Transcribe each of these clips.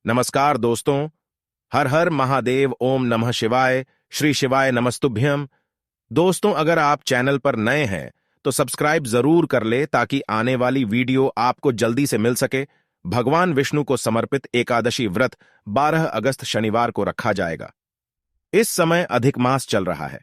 नमस्कार दोस्तों। हर हर महादेव, ओम नमः शिवाय, श्री शिवाय नमस्तुभ्यम। दोस्तों, अगर आप चैनल पर नए हैं तो सब्सक्राइब जरूर कर ले ताकि आने वाली वीडियो आपको जल्दी से मिल सके। भगवान विष्णु को समर्पित एकादशी व्रत 12 अगस्त शनिवार को रखा जाएगा। इस समय अधिक मास चल रहा है।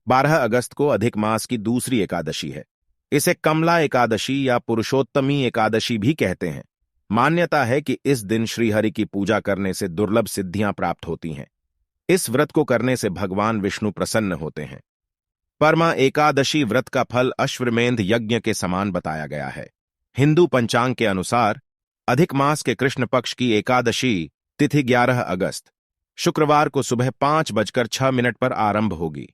12 अगस्त को अधिक मास की दूसरी एकादशी है। इसे कमला एकादशी या पुरुषोत्तमी एकादशी भी कहते हैं। मान्यता है कि इस दिन श्रीहरि की पूजा करने से दुर्लभ सिद्धियां प्राप्त होती हैं। इस व्रत को करने से भगवान विष्णु प्रसन्न होते हैं। परमा एकादशी व्रत का फल अश्वमेध यज्ञ के समान बताया गया है। हिंदू पंचांग के अनुसार अधिक मास के कृष्ण पक्ष की एकादशी तिथि 11 अगस्त शुक्रवार को सुबह 5:06 पर आरंभ होगी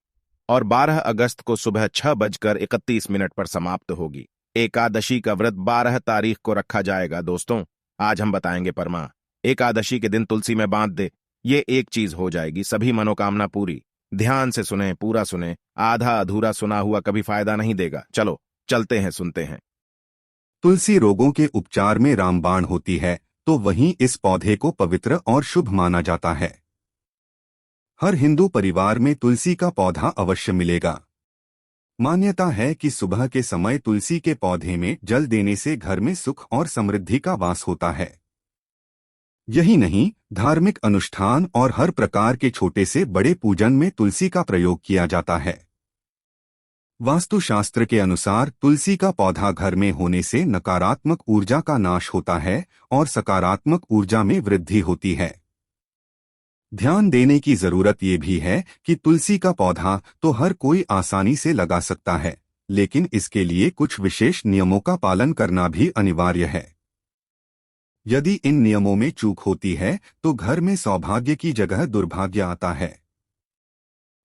और 12 अगस्त को सुबह 6:31 पर समाप्त होगी। एकादशी का व्रत 12 तारीख को रखा जाएगा। दोस्तों, आज हम बताएंगे परमा एकादशी के दिन तुलसी में बांध दे, ये एक चीज हो जाएगी, सभी मनोकामना पूरी। ध्यान से सुने, पूरा सुने, आधा अधूरा सुना हुआ कभी फायदा नहीं देगा। चलो चलते हैं, सुनते हैं। तुलसी रोगों के उपचार में रामबाण होती है, तो वहीं इस पौधे को पवित्र और शुभ माना जाता है। हर हिंदू परिवार में तुलसी का पौधा अवश्य मिलेगा। मान्यता है कि सुबह के समय तुलसी के पौधे में जल देने से घर में सुख और समृद्धि का वास होता है। यही नहीं, धार्मिक अनुष्ठान और हर प्रकार के छोटे से बड़े पूजन में तुलसी का प्रयोग किया जाता है। वास्तुशास्त्र के अनुसार तुलसी का पौधा घर में होने से नकारात्मक ऊर्जा का नाश होता है और सकारात्मक ऊर्जा में वृद्धि होती है। ध्यान देने की जरूरत ये भी है कि तुलसी का पौधा तो हर कोई आसानी से लगा सकता है, लेकिन इसके लिए कुछ विशेष नियमों का पालन करना भी अनिवार्य है। यदि इन नियमों में चूक होती है तो घर में सौभाग्य की जगह दुर्भाग्य आता है।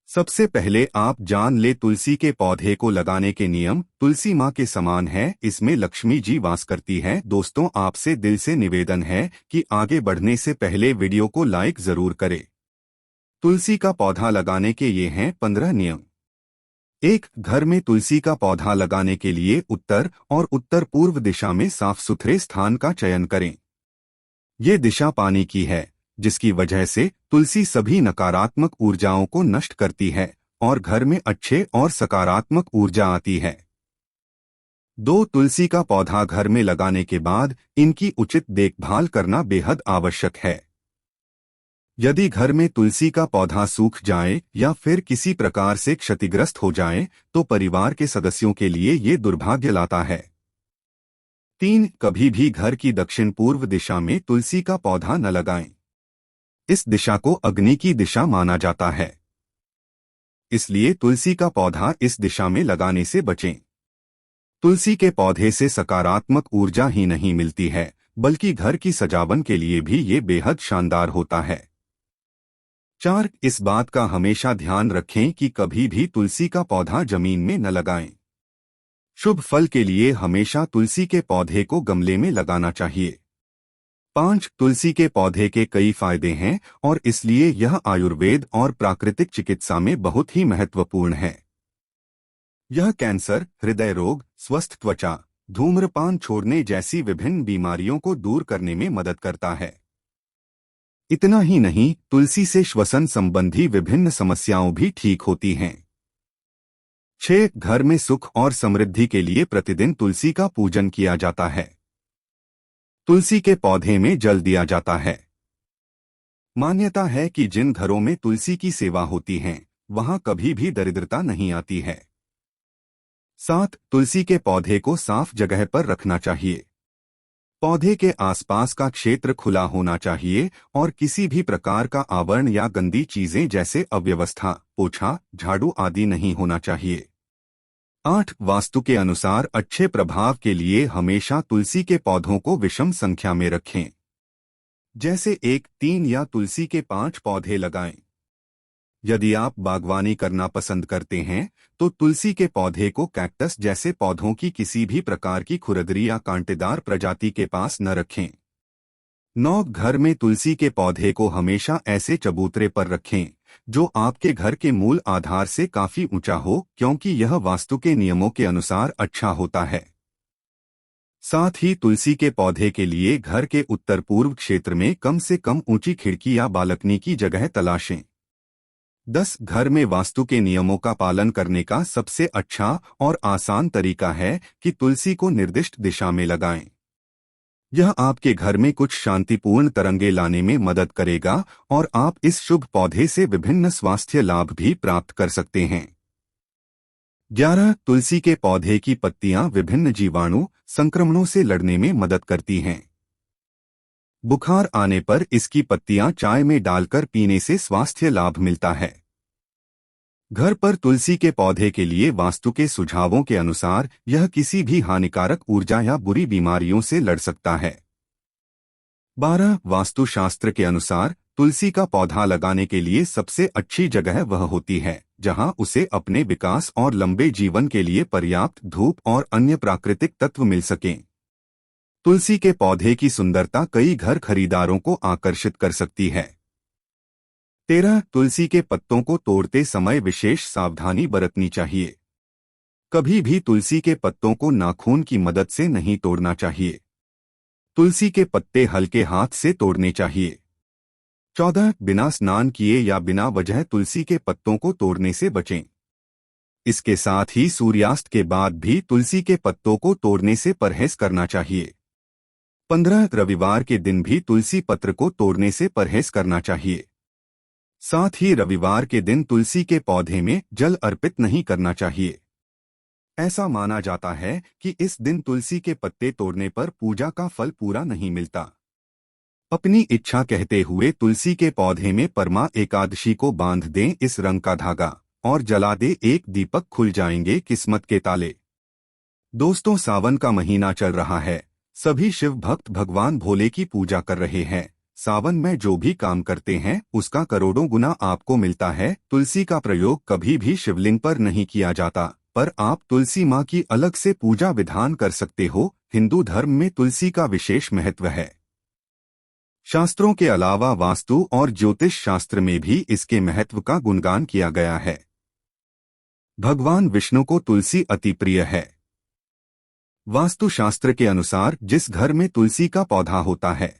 सबसे पहले आप जान ले तुलसी के पौधे को लगाने के नियम। तुलसी माँ के समान है, इसमें लक्ष्मी जी वास करती है। दोस्तों, आपसे दिल से निवेदन है कि आगे बढ़ने से पहले वीडियो को लाइक जरूर करें। तुलसी का पौधा लगाने के ये हैं 15 नियम। 1. घर में तुलसी का पौधा लगाने के लिए उत्तर और उत्तर पूर्व दिशा में साफ सुथरे स्थान का चयन करें। ये दिशा पानी की है, जिसकी वजह से तुलसी सभी नकारात्मक ऊर्जाओं को नष्ट करती है और घर में अच्छे और सकारात्मक ऊर्जा आती है। 2. तुलसी का पौधा घर में लगाने के बाद इनकी उचित देखभाल करना बेहद आवश्यक है। यदि घर में तुलसी का पौधा सूख जाए या फिर किसी प्रकार से क्षतिग्रस्त हो जाए तो परिवार के सदस्यों के लिए ये दुर्भाग्य लाता है। 3. कभी भी घर की दक्षिण पूर्व दिशा में तुलसी का पौधा न लगाएं। इस दिशा को अग्नि की दिशा माना जाता है, इसलिए तुलसी का पौधा इस दिशा में लगाने से बचें। तुलसी के पौधे से सकारात्मक ऊर्जा ही नहीं मिलती है, बल्कि घर की सजावट के लिए भी ये बेहद शानदार होता है। 4. इस बात का हमेशा ध्यान रखें कि कभी भी तुलसी का पौधा जमीन में न लगाएं। शुभ फल के लिए हमेशा तुलसी के पौधे को गमले में लगाना चाहिए। 5. तुलसी के पौधे के कई फायदे हैं और इसलिए यह आयुर्वेद और प्राकृतिक चिकित्सा में बहुत ही महत्वपूर्ण है। यह कैंसर, हृदय रोग, स्वस्थ त्वचा, धूम्रपान छोड़ने जैसी विभिन्न बीमारियों को दूर करने में मदद करता है। इतना ही नहीं, तुलसी से श्वसन संबंधी विभिन्न समस्याओं भी ठीक होती हैं। 6. घर में सुख और समृद्धि के लिए प्रतिदिन तुलसी का पूजन किया जाता है। तुलसी के पौधे में जल दिया जाता है। मान्यता है कि जिन घरों में तुलसी की सेवा होती है वहां कभी भी दरिद्रता नहीं आती है। 7. तुलसी के पौधे को साफ जगह पर रखना चाहिए। पौधे के आसपास का क्षेत्र खुला होना चाहिए और किसी भी प्रकार का आवरण या गंदी चीजें जैसे अव्यवस्था, पोछा, झाड़ू आदि नहीं होना चाहिए। 8. वास्तु के अनुसार अच्छे प्रभाव के लिए हमेशा तुलसी के पौधों को विषम संख्या में रखें, जैसे 1, 3 या तुलसी के 5 पौधे लगाएं। यदि आप बागवानी करना पसंद करते हैं तो तुलसी के पौधे को कैक्टस जैसे पौधों की किसी भी प्रकार की खुरदरी या कांटेदार प्रजाति के पास न रखें। 9. घर में तुलसी के पौधे को हमेशा ऐसे चबूतरे पर रखें जो आपके घर के मूल आधार से काफी ऊंचा हो, क्योंकि यह वास्तु के नियमों के अनुसार अच्छा होता है। साथ ही तुलसी के पौधे के लिए घर के उत्तर पूर्व क्षेत्र में कम से कम ऊंची खिड़की या बालकनी की जगह तलाशें। 10 घर में वास्तु के नियमों का पालन करने का सबसे अच्छा और आसान तरीका है कि तुलसी को निर्दिष्ट दिशा में लगाएं। यह आपके घर में कुछ शांतिपूर्ण तरंगे लाने में मदद करेगा और आप इस शुभ पौधे से विभिन्न स्वास्थ्य लाभ भी प्राप्त कर सकते हैं। 11 तुलसी के पौधे की पत्तियां विभिन्न जीवाणु संक्रमणों से लड़ने में मदद करती हैं। बुखार आने पर इसकी पत्तियां चाय में डालकर पीने से स्वास्थ्य लाभ मिलता है। घर पर तुलसी के पौधे के लिए वास्तु के सुझावों के अनुसार यह किसी भी हानिकारक ऊर्जा या बुरी बीमारियों से लड़ सकता है। 12 वास्तुशास्त्र के अनुसार तुलसी का पौधा लगाने के लिए सबसे अच्छी जगह वह होती है जहां उसे अपने विकास और लंबे जीवन के लिए पर्याप्त धूप और अन्य प्राकृतिक तत्व मिल सकें। तुलसी के पौधे की सुंदरता कई घर खरीदारों को आकर्षित कर सकती है। 13 तुलसी के पत्तों को तोड़ते समय विशेष सावधानी बरतनी चाहिए। कभी भी तुलसी के पत्तों को नाखून की मदद से नहीं तोड़ना चाहिए। तुलसी के पत्ते हल्के हाथ से तोड़ने चाहिए। 14 बिना स्नान किए या बिना वजह तुलसी के पत्तों को तोड़ने से बचें। इसके साथ ही सूर्यास्त के बाद भी तुलसी के पत्तों को तोड़ने से परहेज करना चाहिए। 15 रविवार के दिन भी तुलसी पत्र को तोड़ने से परहेज करना चाहिए। साथ ही रविवार के दिन तुलसी के पौधे में जल अर्पित नहीं करना चाहिए। ऐसा माना जाता है कि इस दिन तुलसी के पत्ते तोड़ने पर पूजा का फल पूरा नहीं मिलता। अपनी इच्छा कहते हुए तुलसी के पौधे में परमा एकादशी को बांध दें इस रंग का धागा और जला दे एक दीपक, खुल जाएंगे किस्मत के ताले। दोस्तों, सावन का महीना चल रहा है। सभी शिव भक्त भगवान भोले की पूजा कर रहे हैं। सावन में जो भी काम करते हैं उसका करोड़ों गुना आपको मिलता है। तुलसी का प्रयोग कभी भी शिवलिंग पर नहीं किया जाता, पर आप तुलसी माँ की अलग से पूजा विधान कर सकते हो। हिंदू धर्म में तुलसी का विशेष महत्व है। शास्त्रों के अलावा वास्तु और ज्योतिष शास्त्र में भी इसके महत्व का गुणगान किया गया है। भगवान विष्णु को तुलसी अति प्रिय है। वास्तु शास्त्र के अनुसार जिस घर में तुलसी का पौधा होता है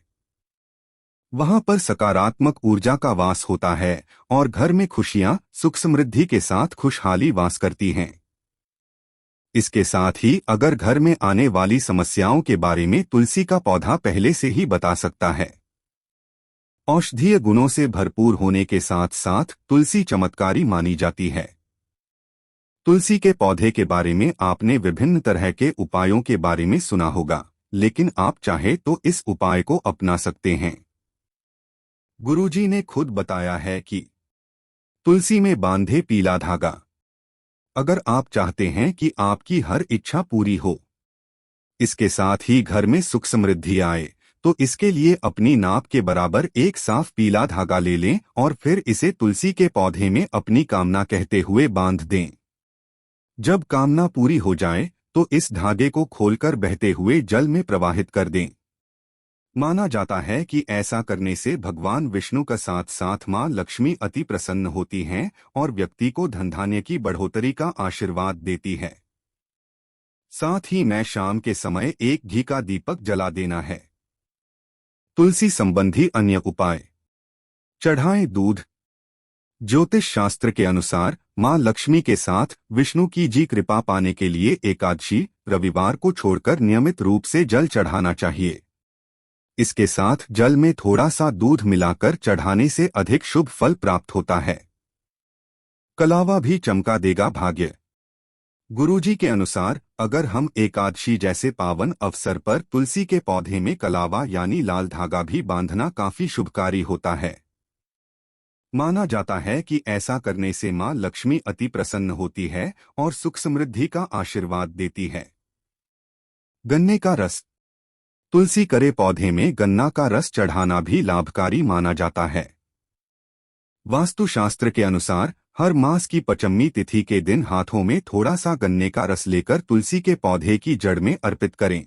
वहां पर सकारात्मक ऊर्जा का वास होता है और घर में खुशियां सुख समृद्धि के साथ खुशहाली वास करती हैं। इसके साथ ही अगर घर में आने वाली समस्याओं के बारे में तुलसी का पौधा पहले से ही बता सकता है। औषधीय गुणों से भरपूर होने के साथ साथ तुलसी चमत्कारी मानी जाती है। तुलसी के पौधे के बारे में आपने विभिन्न तरह के उपायों के बारे में सुना होगा, लेकिन आप चाहे तो इस उपाय को अपना सकते हैं। गुरुजी ने खुद बताया है कि तुलसी में बांधे पीला धागा। अगर आप चाहते हैं कि आपकी हर इच्छा पूरी हो, इसके साथ ही घर में सुख समृद्धि आए, तो इसके लिए अपनी नाप के बराबर एक साफ पीला धागा ले लें और फिर इसे तुलसी के पौधे में अपनी कामना कहते हुए बांध दें। जब कामना पूरी हो जाए तो इस धागे को खोलकर बहते हुए जल में प्रवाहित कर दें। माना जाता है कि ऐसा करने से भगवान विष्णु का साथ साथ मां लक्ष्मी अति प्रसन्न होती हैं और व्यक्ति को धन धान्य की बढ़ोतरी का आशीर्वाद देती है। साथ ही मैं शाम के समय एक घी का दीपक जला देना है। तुलसी संबंधी अन्य उपाय। चढ़ाएं दूध। ज्योतिष शास्त्र के अनुसार मां लक्ष्मी के साथ विष्णु की जी कृपा पाने के लिए एकादशी रविवार को छोड़कर नियमित रूप से जल चढ़ाना चाहिए। इसके साथ जल में थोड़ा सा दूध मिलाकर चढ़ाने से अधिक शुभ फल प्राप्त होता है। कलावा भी चमका देगा भाग्य। गुरुजी के अनुसार अगर हम एकादशी जैसे पावन अवसर पर तुलसी के पौधे में कलावा यानी लाल धागा भी बांधना काफी शुभकारी होता है। माना जाता है कि ऐसा करने से मां लक्ष्मी अति प्रसन्न होती है और सुख समृद्धि का आशीर्वाद देती है। गन्ने का रस। तुलसी करे पौधे में गन्ना का रस चढ़ाना भी लाभकारी माना जाता है। वास्तुशास्त्र के अनुसार हर मास की पंचमी तिथि के दिन हाथों में थोड़ा सा गन्ने का रस लेकर तुलसी के पौधे की जड़ में अर्पित करें।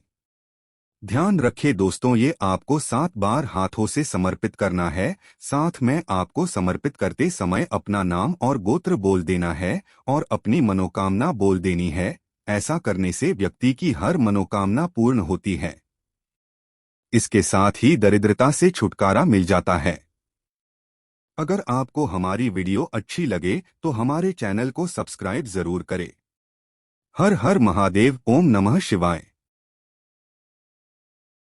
ध्यान रखें दोस्तों, ये आपको 7 बार हाथों से समर्पित करना है। साथ में आपको समर्पित करते समय अपना नाम और गोत्र बोल देना है और अपनी मनोकामना बोल देनी है। ऐसा करने से व्यक्ति की हर मनोकामना पूर्ण होती है। इसके साथ ही दरिद्रता से छुटकारा मिल जाता है। अगर आपको हमारी वीडियो अच्छी लगे तो हमारे चैनल को सब्सक्राइब जरूर करें। हर हर महादेव, ओम नमः शिवाय।